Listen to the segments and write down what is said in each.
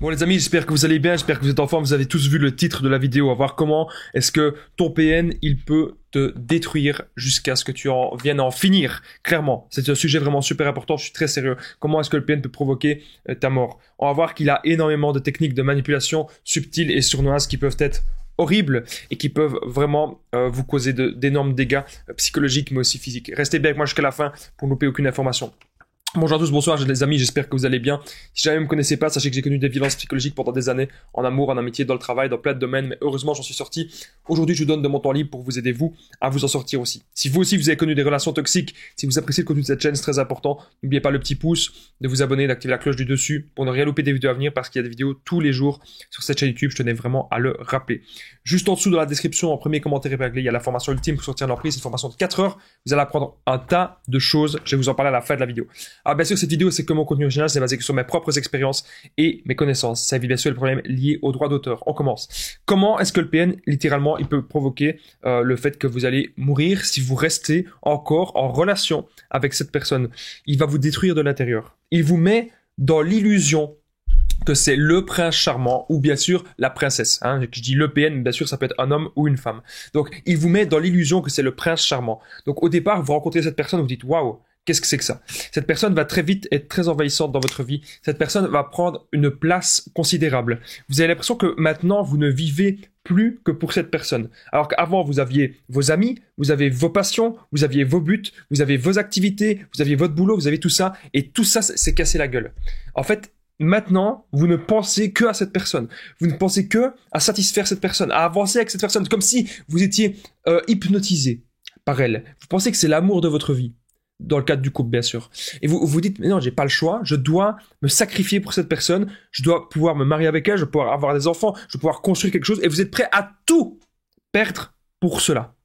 Bon les amis, j'espère que vous allez bien, j'espère que vous êtes en forme, vous avez tous vu le titre de la vidéo, à voir comment est-ce que ton PN, il peut te détruire jusqu'à ce que tu viennes à en finir, clairement. C'est un sujet vraiment super important, je suis très sérieux. Comment est-ce que le PN peut provoquer ta mort? On va voir qu'il a énormément de techniques de manipulation subtiles et sournoises qui peuvent être horribles et qui peuvent vraiment vous causer d'énormes dégâts psychologiques mais aussi physiques. Restez bien avec moi jusqu'à la fin pour ne louper aucune information. Bonjour à tous, bonsoir les amis, j'espère que vous allez bien. Si jamais vous ne me connaissez pas, sachez que j'ai connu des violences psychologiques pendant des années, en amour, en amitié, dans le travail, dans plein de domaines, mais heureusement j'en suis sorti. Aujourd'hui je vous donne de mon temps libre pour vous aider vous à vous en sortir aussi. Si vous aussi vous avez connu des relations toxiques, si vous appréciez le contenu de cette chaîne, c'est très important, n'oubliez pas le petit pouce, de vous abonner, d'activer la cloche du dessus pour ne rien louper des vidéos à venir parce qu'il y a des vidéos tous les jours sur cette chaîne YouTube, je tenais vraiment à le rappeler. Juste en dessous dans la description, en premier commentaire épinglé, il y a la formation ultime pour sortir de l'emprise, c'est une formation de 4 heures, vous allez apprendre un tas de choses, je vais vous en parler à la fin de la vidéo. Alors bien sûr cette vidéo c'est que mon contenu original, c'est basé sur mes propres expériences et mes connaissances. Ça évite bien sûr les problèmes liés aux droits d'auteur. On commence. Comment est-ce que le PN, littéralement, il peut provoquer le fait que vous allez mourir si vous restez encore en relation avec cette personne? Il va vous détruire de l'intérieur. Il vous met dans l'illusion que c'est le prince charmant ou bien sûr la princesse. Hein. Je dis le PN, bien sûr ça peut être un homme ou une femme. Donc il vous met dans l'illusion que c'est le prince charmant. Donc au départ, vous rencontrez cette personne, vous dites waouh. Qu'est-ce que c'est que ça? Cette personne va très vite être très envahissante dans votre vie. Cette personne va prendre une place considérable. Vous avez l'impression que maintenant, vous ne vivez plus que pour cette personne. Alors qu'avant, vous aviez vos amis, vous avez vos passions, vous aviez vos buts, vous avez vos activités, vous aviez votre boulot, vous avez tout ça. Et tout ça, c'est cassé la gueule. En fait, maintenant, vous ne pensez que à cette personne. Vous ne pensez que à satisfaire cette personne, à avancer avec cette personne, comme si vous étiez hypnotisé par elle. Vous pensez que c'est l'amour de votre vie. Dans le cadre du couple, bien sûr. Et vous vous dites, mais non, j'ai pas le choix, je dois me sacrifier pour cette personne, je dois pouvoir me marier avec elle, je dois pouvoir avoir des enfants, je dois pouvoir construire quelque chose, et vous êtes prêt à tout perdre pour cela.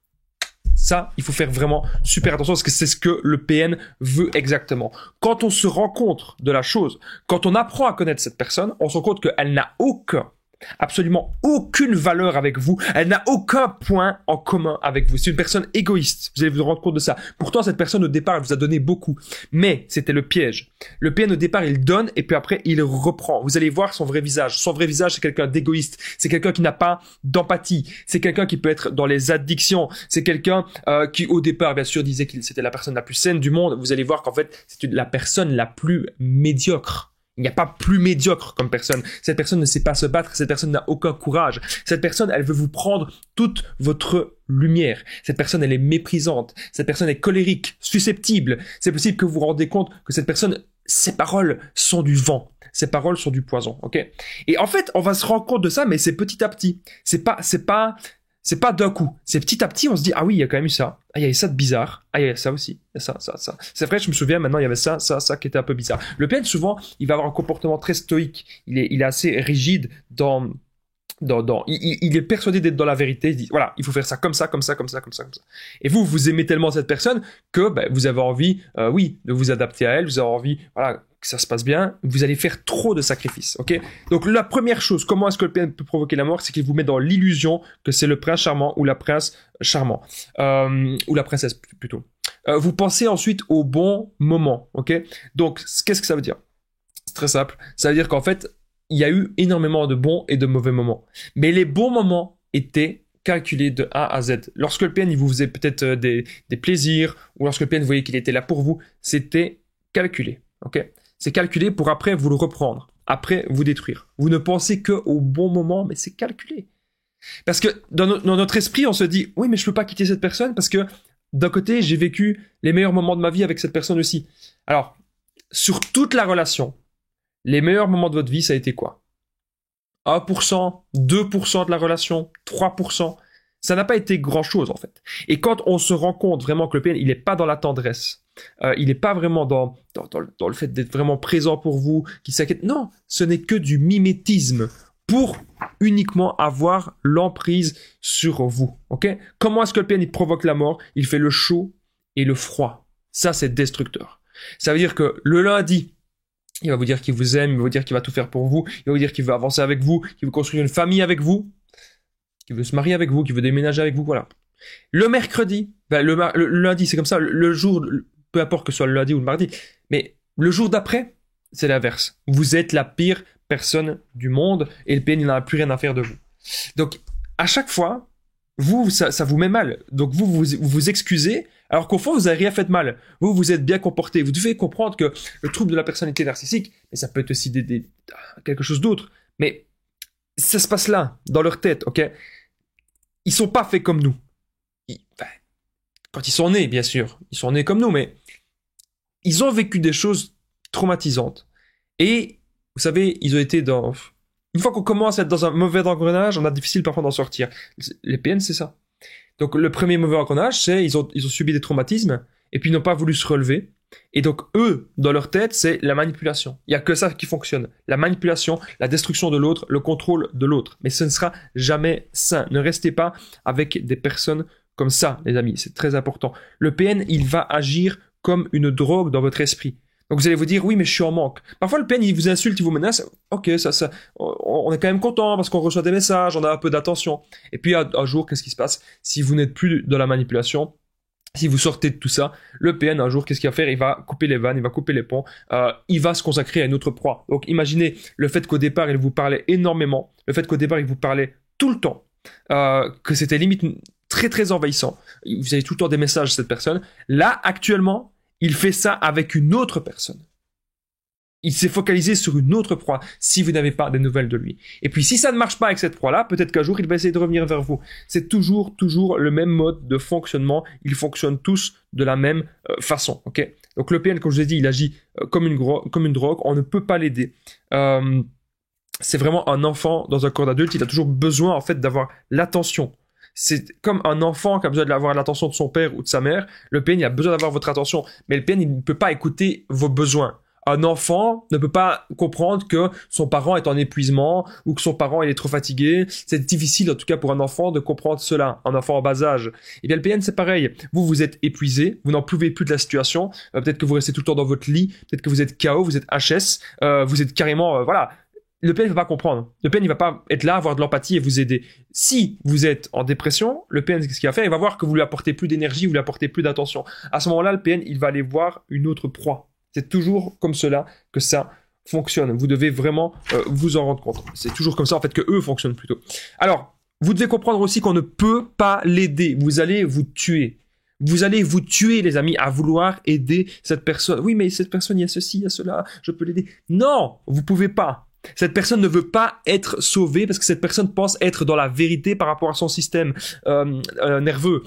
Ça, il faut faire vraiment super attention parce que c'est ce que le PN veut exactement. Quand on se rend compte de la chose, quand on apprend à connaître cette personne, on se rend compte qu'elle n'a absolument aucune valeur avec vous. Elle n'a aucun point en commun avec vous. C'est une personne égoïste. Vous allez vous rendre compte de ça. Pourtant, cette personne, au départ, elle vous a donné beaucoup. Mais c'était le piège. Le PN, au départ, il donne et puis après, il reprend. Vous allez voir son vrai visage. Son vrai visage, c'est quelqu'un d'égoïste. C'est quelqu'un qui n'a pas d'empathie. C'est quelqu'un qui peut être dans les addictions. C'est quelqu'un qui, au départ, bien sûr, disait qu'il c'était la personne la plus saine du monde. Vous allez voir qu'en fait, c'est la personne la plus médiocre. Il n'y a pas plus médiocre comme personne. Cette personne ne sait pas se battre. Cette personne n'a aucun courage. Cette personne, elle veut vous prendre toute votre lumière. Cette personne, elle est méprisante. Cette personne est colérique, susceptible. C'est possible que vous vous rendez compte que cette personne, ses paroles sont du vent. Ses paroles sont du poison, ok? Et en fait, on va se rendre compte de ça, mais c'est petit à petit. C'est pas d'un coup. C'est petit à petit, on se dit, ah oui, il y a quand même eu ça. Ah, il y avait ça de bizarre. Ah, il y avait ça aussi. Il y a ça. C'est vrai, je me souviens, maintenant, il y avait ça qui était un peu bizarre. Le PN, souvent, il va avoir un comportement très stoïque. Il est assez rigide il est persuadé d'être dans la vérité. Il dit, voilà, il faut faire ça comme ça. Et vous aimez tellement cette personne que, vous avez envie, de vous adapter à elle. Vous avez envie, voilà, que ça se passe bien. Vous allez faire trop de sacrifices, ok? Donc, la première chose, comment est-ce que le PN peut provoquer la mort? C'est qu'il vous met dans l'illusion que c'est le prince charmant ou la princesse charmant. Ou la princesse, plutôt. Vous pensez ensuite au bon moment, ok? Donc, qu'est-ce que ça veut dire? C'est très simple. Ça veut dire qu'en fait, il y a eu énormément de bons et de mauvais moments. Mais les bons moments étaient calculés de A à Z. Lorsque le PN, il vous faisait peut-être des plaisirs, ou lorsque le PN voyait qu'il était là pour vous, c'était calculé, ok? C'est calculé pour après vous le reprendre, après vous détruire. Vous ne pensez que au bon moment, mais c'est calculé. Parce que dans notre esprit, on se dit, oui, mais je peux pas quitter cette personne parce que d'un côté, j'ai vécu les meilleurs moments de ma vie avec cette personne aussi. Alors, sur toute la relation, les meilleurs moments de votre vie, ça a été quoi? 1%, 2% de la relation, 3%. Ça n'a pas été grand-chose, en fait. Et quand on se rend compte vraiment que le PN, il n'est pas dans la tendresse, il n'est pas vraiment dans le fait d'être vraiment présent pour vous, qu'il s'inquiète. Non, ce n'est que du mimétisme pour uniquement avoir l'emprise sur vous. Ok? Comment est-ce que le PN, il provoque la mort? Il fait le chaud et le froid. Ça, c'est destructeur. Ça veut dire que le lundi, il va vous dire qu'il vous aime, il va vous dire qu'il va tout faire pour vous, il va vous dire qu'il veut avancer avec vous, qu'il veut construire une famille avec vous, qu'il veut se marier avec vous, qu'il veut déménager avec vous, voilà. Le mercredi, le lundi, c'est comme ça, le jour, peu importe que ce soit le lundi ou le mardi, mais le jour d'après, c'est l'inverse. Vous êtes la pire personne du monde et le PN, il n'a plus rien à faire de vous. Donc, à chaque fois, ça vous met mal. Donc, vous excusez, alors qu'au fond, vous n'avez rien fait de mal. Vous êtes bien comporté. Vous devez comprendre que le trouble de la personnalité narcissique, mais ça peut être aussi quelque chose d'autre. Mais ça se passe là, dans leur tête, ok? Ils sont pas faits comme nous. Quand ils sont nés, bien sûr, ils sont nés comme nous, mais ils ont vécu des choses traumatisantes. Et, vous savez, ils ont été dans... Une fois qu'on commence à être dans un mauvais engrenage, on a difficile parfois d'en sortir. Les PN, c'est ça. Donc, le premier mauvais engrenage, c'est ils ont subi des traumatismes, et puis ils n'ont pas voulu se relever. Et donc, eux, dans leur tête, c'est la manipulation. Il n'y a que ça qui fonctionne. La manipulation, la destruction de l'autre, le contrôle de l'autre. Mais ce ne sera jamais sain. Ne restez pas avec des personnes comme ça, les amis. C'est très important. Le PN, il va agir comme une drogue dans votre esprit. Donc vous allez vous dire, oui, mais je suis en manque. Parfois, le PN, il vous insulte, il vous menace. Ok, on est quand même content parce qu'on reçoit des messages, on a un peu d'attention. Et puis, un jour, qu'est-ce qui se passe? Si vous n'êtes plus dans la manipulation, si vous sortez de tout ça, le PN, un jour, qu'est-ce qu'il va faire? Il va couper les vannes, il va couper les ponts, il va se consacrer à une autre proie. Donc, imaginez le fait qu'au départ, il vous parlait énormément, le fait qu'au départ, il vous parlait tout le temps, que c'était limite très, très envahissant. Vous avez tout le temps des messages de cette personne. Là, actuellement, il fait ça avec une autre personne. Il s'est focalisé sur une autre proie si vous n'avez pas des nouvelles de lui. Et puis, si ça ne marche pas avec cette proie-là, peut-être qu'un jour, il va essayer de revenir vers vous. C'est toujours le même mode de fonctionnement. Ils fonctionnent tous de la même façon. Ok. Donc, le PN, comme je vous ai dit, il agit comme une drogue. On ne peut pas l'aider. C'est vraiment un enfant dans un corps d'adulte. Il a toujours besoin, en fait, d'avoir l'attention. C'est comme un enfant qui a besoin d'avoir l'attention de son père ou de sa mère. Le PN, il a besoin d'avoir votre attention. Mais le PN, il ne peut pas écouter vos besoins. Un enfant ne peut pas comprendre que son parent est en épuisement ou que son parent il est trop fatigué. C'est difficile, en tout cas pour un enfant, de comprendre cela. Un enfant en bas âge. Et bien, le PN, c'est pareil. Vous êtes épuisé. Vous n'en pouvez plus de la situation. Peut-être que vous restez tout le temps dans votre lit. Peut-être que vous êtes KO. Vous êtes HS. Vous êtes carrément... voilà. Le PN ne va pas comprendre. Le PN, il va pas être là, avoir de l'empathie et vous aider. Si vous êtes en dépression, le PN, qu'est-ce qu'il va faire? Il va voir que vous lui apportez plus d'énergie, vous lui apportez plus d'attention. À ce moment-là, le PN, il va aller voir une autre proie. C'est toujours comme cela que ça fonctionne. Vous devez vraiment vous en rendre compte. C'est toujours comme ça, en fait, que eux fonctionnent plutôt. Alors, vous devez comprendre aussi qu'on ne peut pas l'aider. Vous allez vous tuer. Vous allez vous tuer, les amis, à vouloir aider cette personne. Oui, mais cette personne, il y a ceci, il y a cela, je peux l'aider. Non, vous pouvez pas. Cette personne ne veut pas être sauvée parce que cette personne pense être dans la vérité par rapport à son système nerveux,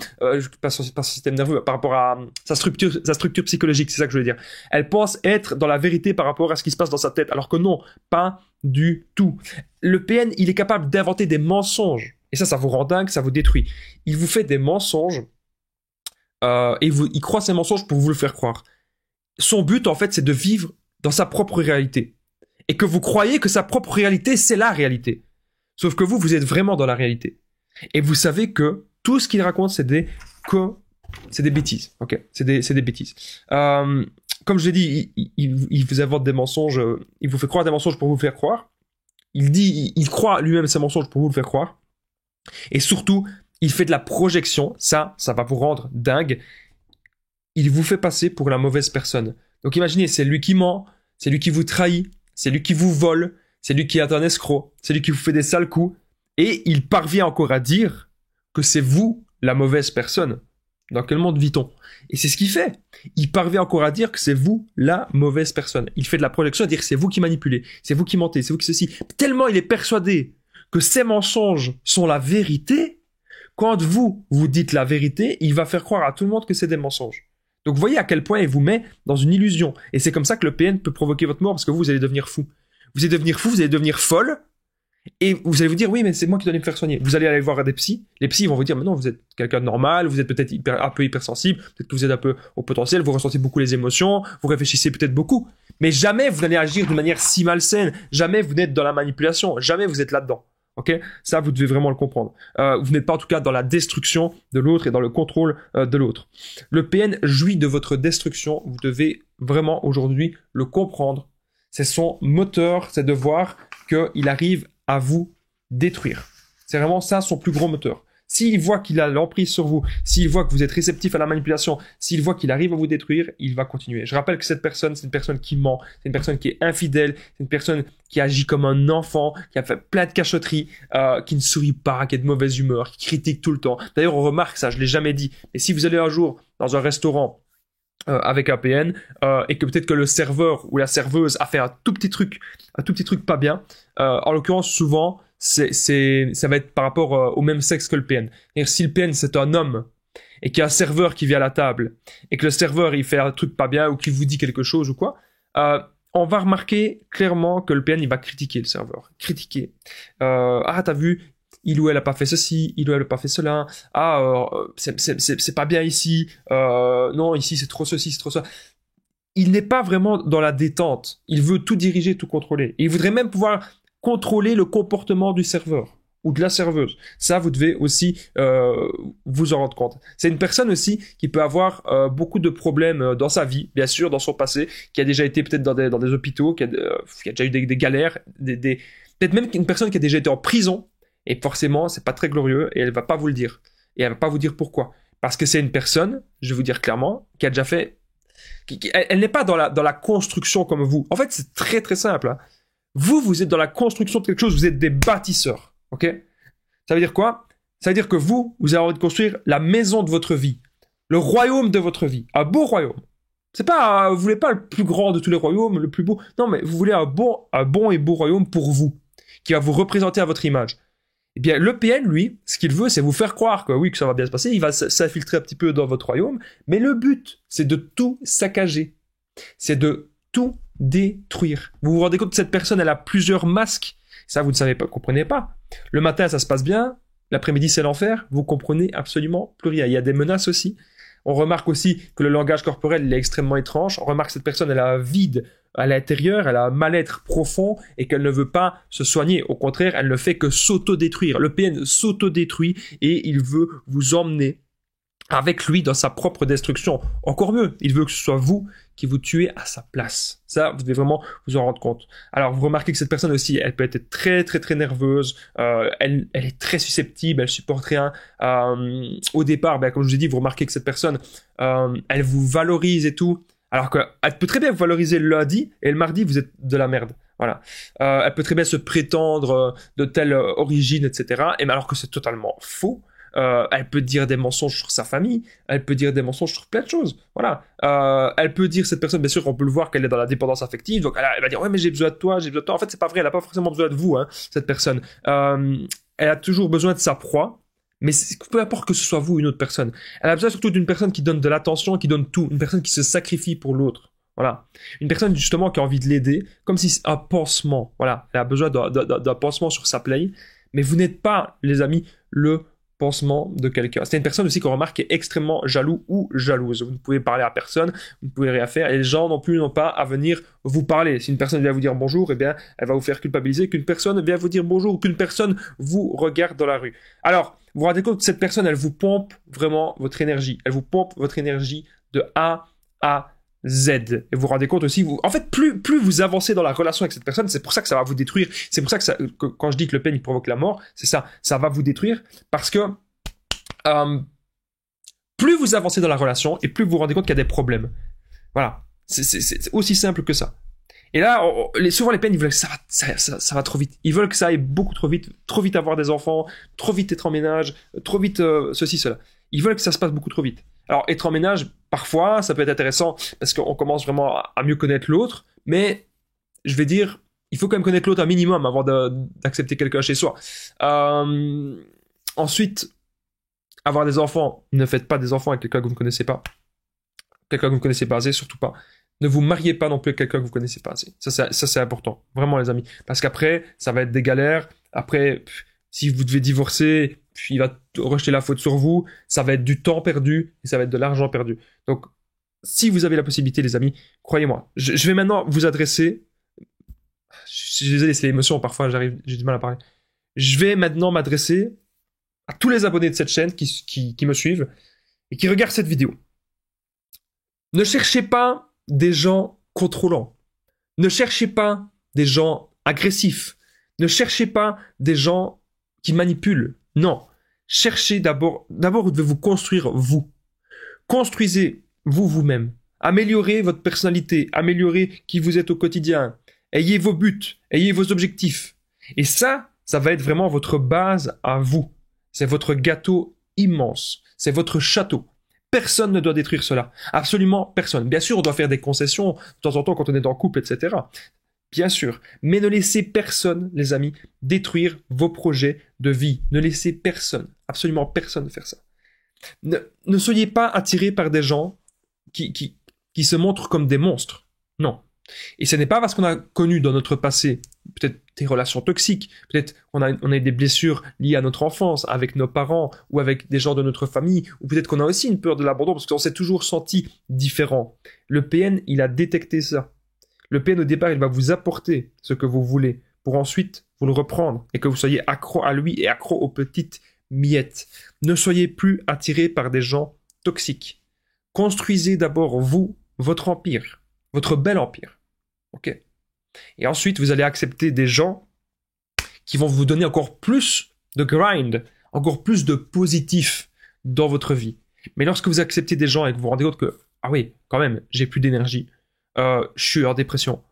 pas son système nerveux, par rapport à sa structure psychologique, c'est ça que je veux dire. Elle pense être dans la vérité par rapport à ce qui se passe dans sa tête, alors que non, pas du tout. Le PN, il est capable d'inventer des mensonges, et ça vous rend dingue, ça vous détruit. Il vous fait des mensonges, et il croit ces mensonges pour vous le faire croire. Son but, en fait, c'est de vivre dans sa propre réalité. Et que vous croyez que sa propre réalité, c'est la réalité. Sauf que vous êtes vraiment dans la réalité. Et vous savez que tout ce qu'il raconte, c'est des bêtises. Ok, c'est des bêtises. Comme je l'ai dit, il vous invente des mensonges, il vous fait croire des mensonges pour vous faire croire. Il croit lui-même ces mensonges pour vous le faire croire. Et surtout, il fait de la projection. Ça va vous rendre dingue. Il vous fait passer pour la mauvaise personne. Donc imaginez, c'est lui qui ment, c'est lui qui vous trahit, c'est lui qui vous vole, c'est lui qui est un escroc, c'est lui qui vous fait des sales coups, et il parvient encore à dire que c'est vous la mauvaise personne. Dans quel monde vit-on? Et c'est ce qu'il fait. Il parvient encore à dire que c'est vous la mauvaise personne. Il fait de la projection à dire que c'est vous qui manipulez, c'est vous qui mentez, c'est vous qui ceci. Tellement il est persuadé que ces mensonges sont la vérité, quand vous dites la vérité, il va faire croire à tout le monde que c'est des mensonges. Donc, vous voyez à quel point il vous met dans une illusion. Et c'est comme ça que le PN peut provoquer votre mort parce que vous allez devenir fou. Vous allez devenir fou, vous allez devenir folle. Et vous allez vous dire, oui, mais c'est moi qui dois aller me faire soigner. Vous allez aller voir des psys. Les psys vont vous dire, mais non, vous êtes quelqu'un de normal, vous êtes peut-être un peu hypersensible, peut-être que vous êtes un peu au potentiel, vous ressentez beaucoup les émotions, vous réfléchissez peut-être beaucoup. Mais jamais vous n'allez agir d'une manière si malsaine. Jamais vous n'êtes dans la manipulation. Jamais vous êtes là-dedans. Ok, ça vous devez vraiment le comprendre. Vous n'êtes pas en tout cas dans la destruction de l'autre et dans le contrôle de l'autre. Le PN jouit de votre destruction. Vous devez vraiment aujourd'hui le comprendre. C'est son moteur, c'est de voir qu'il arrive à vous détruire. C'est vraiment ça son plus gros moteur. S'il voit qu'il a l'emprise sur vous, s'il voit que vous êtes réceptif à la manipulation, s'il voit qu'il arrive à vous détruire, il va continuer. Je rappelle que cette personne, c'est une personne qui ment, c'est une personne qui est infidèle, c'est une personne qui agit comme un enfant, qui a fait plein de cachotteries, qui ne sourit pas, qui est de mauvaise humeur, qui critique tout le temps. D'ailleurs, on remarque ça, je l'ai jamais dit, mais si vous allez un jour dans un restaurant avec un PN et que peut-être que le serveur ou la serveuse a fait un tout petit truc pas bien, en l'occurrence souvent ça va être par rapport au même sexe que le PN. C'est-à-dire, si le PN c'est un homme et qu'il y a un serveur qui vient à la table et que le serveur il fait un truc pas bien ou qu'il vous dit quelque chose ou quoi, on va remarquer clairement que le PN il va critiquer le serveur, ah t'as vu, il ou elle a pas fait ceci, il ou elle a pas fait cela, c'est pas bien ici, non ici c'est trop ceci, c'est trop ça. Il n'est pas vraiment dans la détente, il veut tout diriger, tout contrôler. Et il voudrait même pouvoir contrôler le comportement du serveur ou de la serveuse. Ça, vous devez aussi vous en rendre compte. C'est une personne aussi qui peut avoir beaucoup de problèmes dans sa vie, bien sûr, dans son passé, qui a déjà été peut-être dans des hôpitaux, qui a déjà eu des galères, peut-être même une personne qui a déjà été en prison, et forcément, c'est pas très glorieux, et elle va pas vous le dire. Et elle va pas vous dire pourquoi. Parce que c'est une personne, je vais vous dire clairement, qui a déjà fait... elle n'est pas dans la construction comme vous. En fait, c'est très très simple, hein. Vous êtes dans la construction de quelque chose, vous êtes des bâtisseurs, ok? Ça veut dire quoi? Ça veut dire que vous avez envie de construire la maison de votre vie, le royaume de votre vie, un beau royaume. C'est pas, vous voulez pas le plus grand de tous les royaumes, le plus beau. Non, mais vous voulez un bon et beau royaume pour vous, qui va vous représenter à votre image. Eh bien, le PN, lui, ce qu'il veut, c'est vous faire croire que oui, que ça va bien se passer, il va s'infiltrer un petit peu dans votre royaume, mais le but, c'est de tout saccager. C'est de tout détruire. Vous vous rendez compte que cette personne, elle a plusieurs masques. Ça, vous ne savez pas, comprenez pas. Le matin, ça se passe bien. L'après-midi, c'est l'enfer. Vous comprenez absolument plus rien. Il y a des menaces aussi. On remarque aussi que le langage corporel, il est extrêmement étrange. On remarque que cette personne, elle a un vide à l'intérieur, elle a un mal-être profond et qu'elle ne veut pas se soigner. Au contraire, elle ne fait que s'auto-détruire. Le PN s'auto-détruit et il veut vous emmener avec lui dans sa propre destruction. Encore mieux, il veut que ce soit vous qui vous tuez à sa place. Ça, vous devez vraiment vous en rendre compte. Alors, vous remarquez que cette personne aussi, elle peut être très, très, très nerveuse. Elle est très susceptible, elle supporte rien. Au départ, comme je vous ai dit, vous remarquez que cette personne, elle vous valorise et tout. Alors qu'elle peut très bien vous valoriser le lundi et le mardi, vous êtes de la merde. Voilà. Elle peut très bien se prétendre de telle origine, etc. Et alors que c'est totalement faux. Elle peut dire des mensonges sur sa famille, elle peut dire des mensonges sur plein de choses. Voilà. Elle peut dire, cette personne, bien sûr, on peut le voir qu'elle est dans la dépendance affective, donc elle va dire ouais mais j'ai besoin de toi, j'ai besoin de toi. En fait, c'est pas vrai, elle a pas forcément besoin de vous, hein, cette personne. Elle a toujours besoin de sa proie. Mais peu importe que ce soit vous ou une autre personne, elle a besoin surtout d'une personne qui donne de l'attention, qui donne tout, une personne qui se sacrifie pour l'autre. Voilà. Une personne justement qui a envie de l'aider, comme si c'est un pansement. Voilà. Elle a besoin d'un pansement sur sa plaie. Mais vous n'êtes pas, les amis, le pansement de quelqu'un. C'est une personne aussi qu'on remarque qui est extrêmement jaloux ou jalouse. Vous ne pouvez parler à personne, vous ne pouvez rien faire, et les gens non plus n'ont pas à venir vous parler. Si une personne vient vous dire bonjour, eh bien, elle va vous faire culpabiliser. Qu'une personne vient vous dire bonjour ou qu'une personne vous regarde dans la rue. Alors, vous vous rendez compte que cette personne, elle vous pompe vraiment votre énergie. Elle vous pompe votre énergie de A à Z. Et vous vous rendez compte aussi, en fait, plus vous avancez dans la relation avec cette personne, c'est pour ça que ça va vous détruire. C'est pour ça que quand je dis que le PN il provoque la mort, c'est ça. Ça va vous détruire parce que plus vous avancez dans la relation et plus vous vous rendez compte qu'il y a des problèmes. Voilà. C'est aussi simple que ça. Et là, souvent les PN, ils veulent que ça va trop vite. Ils veulent que ça aille beaucoup trop vite avoir des enfants, trop vite être en ménage, trop vite ceci, cela. Ils veulent que ça se passe beaucoup trop vite. Alors, être en ménage, parfois, ça peut être intéressant parce qu'on commence vraiment à mieux connaître l'autre, mais je vais dire, il faut quand même connaître l'autre un minimum avant d'accepter quelqu'un chez soi. Ensuite, avoir des enfants, ne faites pas des enfants avec quelqu'un que vous ne connaissez pas. Quelqu'un que vous ne connaissez pas assez, surtout pas. Ne vous mariez pas non plus avec quelqu'un que vous connaissez pas assez. Ça c'est important. Vraiment, les amis. Parce qu'après, ça va être des galères. Après, si vous devez divorcer, puis il va rejeter la faute sur vous, ça va être du temps perdu et ça va être de l'argent perdu. Donc, si vous avez la possibilité, les amis, croyez-moi. Je vais maintenant vous adresser... Je suis désolé, c'est l'émotion. Parfois, j'ai du mal à parler. Je vais maintenant m'adresser à tous les abonnés de cette chaîne qui me suivent et qui regardent cette vidéo. Ne cherchez pas des gens contrôlants. Ne cherchez pas des gens agressifs. Ne cherchez pas des gens qui manipulent. Non. cherchez d'abord, vous devez vous construire vous. Construisez vous-même. Améliorez votre personnalité, améliorez qui vous êtes au quotidien. Ayez vos buts, ayez vos objectifs. Et ça va être vraiment votre base à vous. C'est votre gâteau immense. C'est votre château. Personne ne doit détruire cela. Absolument personne. Bien sûr, on doit faire des concessions de temps en temps quand on est en couple, etc. Bien sûr. Mais ne laissez personne, les amis, détruire vos projets de vie. Ne laissez personne, absolument personne faire ça. Ne soyez pas attirés par des gens qui se montrent comme des monstres. Non. Et ce n'est pas parce qu'on a connu dans notre passé peut-être des relations toxiques, peut-être on a eu des blessures liées à notre enfance, avec nos parents ou avec des gens de notre famille, ou peut-être qu'on a aussi une peur de l'abandon parce qu'on s'est toujours senti différent. Le PN, il a détecté ça. Le PN, au départ, il va vous apporter ce que vous voulez pour ensuite vous le reprendre et que vous soyez accro à lui et accro aux petites miettes. Ne soyez plus attirés par des gens toxiques. Construisez d'abord, vous, votre empire, votre bel empire. Ok ? Et ensuite, vous allez accepter des gens qui vont vous donner encore plus de grind, encore plus de positif dans votre vie. Mais lorsque vous acceptez des gens et que vous vous rendez compte que, ah oui, quand même, j'ai plus d'énergie, je suis en dépression,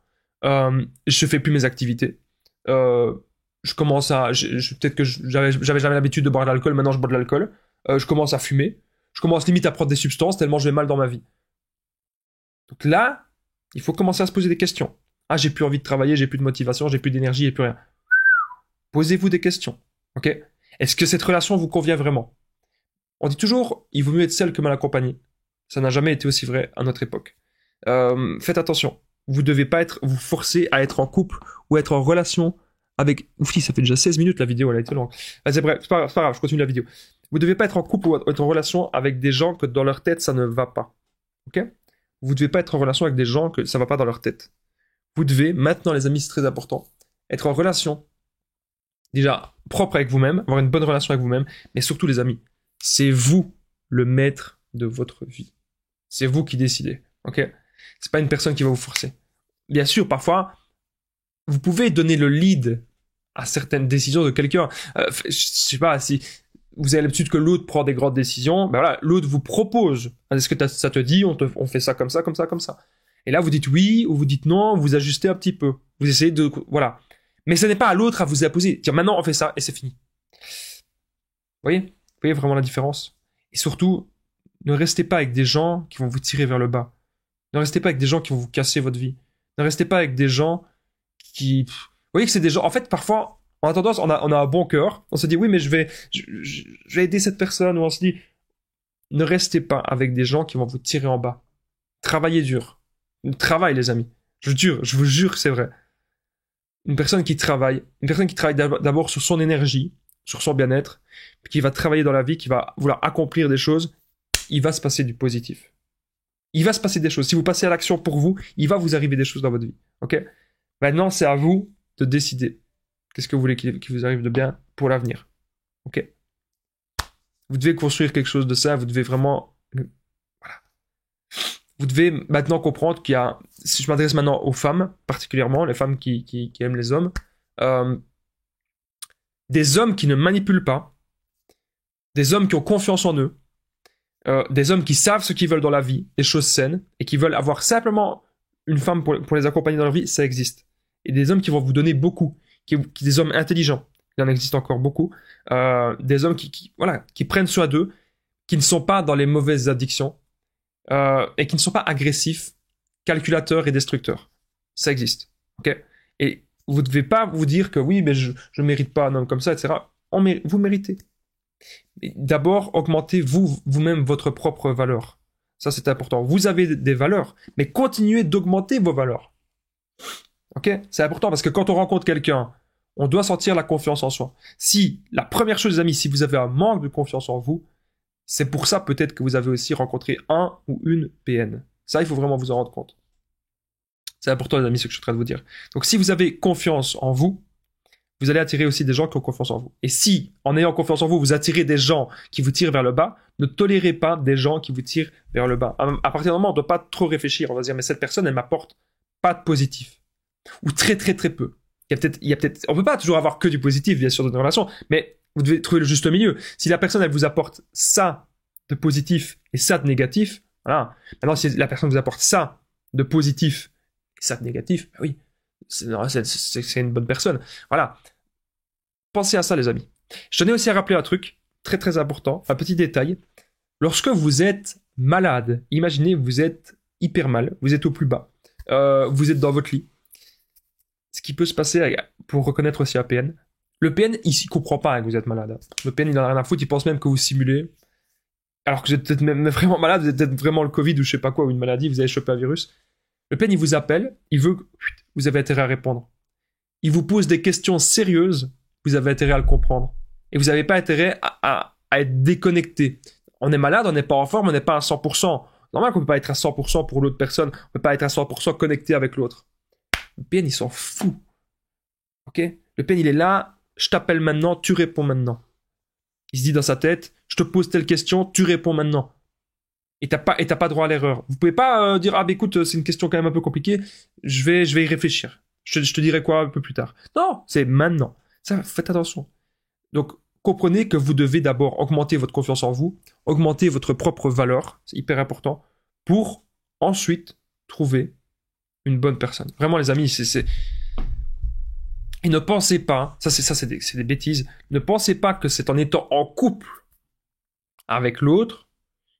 je fais plus mes activités, je commence à, peut-être que j'avais jamais l'habitude de boire de l'alcool, maintenant je bois de l'alcool, je commence à fumer, je commence limite à prendre des substances tellement je vais mal dans ma vie. Donc là, il faut commencer à se poser des questions. Ah, j'ai plus envie de travailler, j'ai plus de motivation, j'ai plus d'énergie, j'ai plus rien. Posez-vous des questions, ok ? Est-ce que cette relation vous convient vraiment ? On dit toujours, il vaut mieux être seul que mal accompagné. Ça n'a jamais été aussi vrai à notre époque. Faites attention. Vous ne devez pas vous forcer à être en couple ou être en relation avec... Ouf, ça fait déjà 16 minutes la vidéo, elle a été longue. Ah, c'est pas grave, je continue la vidéo. Vous ne devez pas être en couple ou être en relation avec des gens que dans leur tête, ça ne va pas. Ok ? Vous ne devez pas être en relation avec des gens que ça ne va pas dans leur tête. Vous devez, maintenant les amis, c'est très important, être en relation, déjà propre avec vous-même, avoir une bonne relation avec vous-même, mais surtout les amis, c'est vous le maître de votre vie. C'est vous qui décidez, ok ? C'est pas une personne qui va vous forcer. Bien sûr, parfois, vous pouvez donner le lead à certaines décisions de quelqu'un. Je sais pas, si vous avez l'habitude que l'autre prend des grandes décisions, ben voilà, l'autre vous propose. Est-ce que ça te dit, on fait ça comme ça, comme ça, comme ça. Et là, vous dites oui ou vous dites non, vous ajustez un petit peu. Vous essayez de... Voilà. Mais ce n'est pas à l'autre à vous imposer. Tiens, maintenant, on fait ça et c'est fini. Vous voyez vraiment la différence ? Et surtout, ne restez pas avec des gens qui vont vous tirer vers le bas. Ne restez pas avec des gens qui vont vous casser votre vie. Ne restez pas avec des gens qui... Vous voyez que c'est des gens... En fait, parfois, on a tendance, on a un bon cœur. On se dit, oui, mais je vais aider cette personne. Ou on se dit, ne restez pas avec des gens qui vont vous tirer en bas. Travaillez dur. Travail, les amis. Je vous jure que c'est vrai. Une personne qui travaille d'abord sur son énergie, sur son bien-être, puis qui va travailler dans la vie, qui va vouloir accomplir des choses, il va se passer du positif. Il va se passer des choses. Si vous passez à l'action pour vous, il va vous arriver des choses dans votre vie. Ok ? Maintenant, c'est à vous de décider. Qu'est-ce que vous voulez qu'il vous arrive de bien pour l'avenir ? Ok ? Vous devez construire quelque chose de ça. Vous devez vraiment... Voilà. Vous devez maintenant comprendre qu'il y a... Si je m'adresse maintenant aux femmes, particulièrement, les femmes qui aiment les hommes, des hommes qui ne manipulent pas, des hommes qui ont confiance en eux, des hommes qui savent ce qu'ils veulent dans la vie, des choses saines, et qui veulent avoir simplement une femme pour les accompagner dans leur vie, ça existe. Et des hommes qui vont vous donner beaucoup, des hommes intelligents, il en existe encore beaucoup, des hommes qui prennent soin d'eux, qui ne sont pas dans les mauvaises addictions, et qui ne sont pas agressifs, calculateurs et destructeurs. Ça existe. Ok ? Et vous ne devez pas vous dire que oui, mais je ne mérite pas un homme comme ça, etc. Vous méritez. D'abord, augmentez vous-même votre propre valeur. Ça, c'est important. Vous avez des valeurs, mais continuez d'augmenter vos valeurs. Ok ? C'est important parce que quand on rencontre quelqu'un, on doit sentir la confiance en soi. Si, la première chose, les amis, si vous avez un manque de confiance en vous, c'est pour ça peut-être que vous avez aussi rencontré un ou une PN. Ça, il faut vraiment vous en rendre compte. C'est important, les amis, ce que je suis en train de vous dire. Donc, si vous avez confiance en vous, vous allez attirer aussi des gens qui ont confiance en vous. Et si, en ayant confiance en vous, vous attirez des gens qui vous tirent vers le bas, ne tolérez pas des gens qui vous tirent vers le bas. À partir du moment où on ne doit pas trop réfléchir, on va se dire, mais cette personne, elle m'apporte pas de positif. Ou très, très, très peu. Il y a peut-être, on peut pas toujours avoir que du positif, bien sûr, dans une relation, mais Vous devez trouver le juste milieu. Si la personne, elle vous apporte ça de positif et ça de négatif, voilà. Maintenant, si la personne vous apporte ça de positif et ça de négatif, ben oui, c'est une bonne personne. Voilà. Pensez à ça, les amis. Je tenais aussi à rappeler un truc très très important, un petit détail. Lorsque vous êtes malade, imaginez vous êtes hyper mal, vous êtes au plus bas, vous êtes dans votre lit. Ce qui peut se passer pour reconnaître aussi un PN. Le PN, il s'y comprend pas que vous êtes malade. Le PN, il en a rien à foutre, il pense même que vous simulez. Alors que vous êtes peut-être même vraiment malade, vous êtes peut-être vraiment le Covid ou je sais pas quoi, ou une maladie, vous avez chopé un virus. Le PN, il vous appelle, il veut que vous avez intérêt à répondre. Il vous pose des questions sérieuses, vous avez intérêt à le comprendre. Et vous n'avez pas intérêt à être déconnecté. On est malade, on n'est pas en forme, on n'est pas à 100%. Normal qu'on ne peut pas être à 100% pour l'autre personne, on ne peut pas être à 100% connecté avec l'autre. Le PN, il s'en fout. Ok? Le PN, il est là, je t'appelle maintenant, tu réponds maintenant. Il se dit dans sa tête, je te pose telle question, tu réponds maintenant. Et t'as pas droit à l'erreur. Vous pouvez pas dire, ah bah écoute, c'est une question quand même un peu compliquée, je vais y réfléchir. Je te dirai quoi un peu plus tard. Non, c'est maintenant. Ça, faites attention. Donc, comprenez que vous devez d'abord augmenter votre confiance en vous, augmenter votre propre valeur, c'est hyper important, pour ensuite trouver une bonne personne. Vraiment, les amis, Et ne pensez pas, c'est des bêtises, ne pensez pas que c'est en étant en couple avec l'autre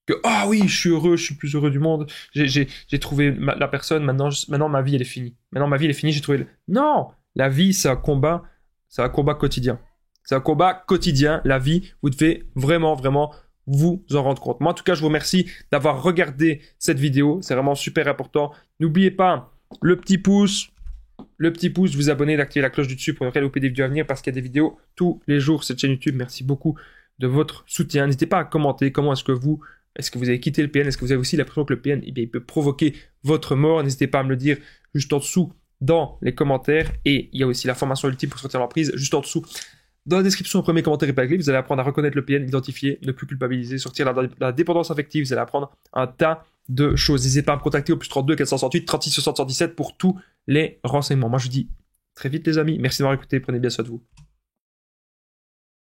que ah oui, je suis heureux, je suis le plus heureux du monde, j'ai trouvé la personne, maintenant ma vie elle est finie. Maintenant ma vie elle est finie, j'ai trouvé Non, la vie c'est un combat quotidien. C'est un combat quotidien, la vie, vous devez vraiment vous en rendre compte. Moi en tout cas, je vous remercie d'avoir regardé cette vidéo, c'est vraiment super important. N'oubliez pas le petit pouce, vous abonner, d'activer la cloche du dessus pour ne rien louper des vidéos à venir parce qu'il y a des vidéos tous les jours sur cette chaîne YouTube. Merci beaucoup de votre soutien. N'hésitez pas à commenter comment est-ce que vous avez quitté le PN? Est-ce que vous avez aussi l'impression que le PN, il peut provoquer votre mort? N'hésitez pas à me le dire juste en dessous dans les commentaires. Et il y a aussi la formation ultime pour sortir l'emprise juste en dessous. Dans la description, au premier commentaire épinglé, vous allez apprendre à reconnaître le PN, l'identifier, ne plus culpabiliser, sortir la dépendance affective. Vous allez apprendre un tas de choses. N'hésitez pas à me contacter au +32 468 36 77 pour tous les renseignements. Moi, je vous dis très vite, les amis. Merci d'avoir écouté. Prenez bien soin de vous.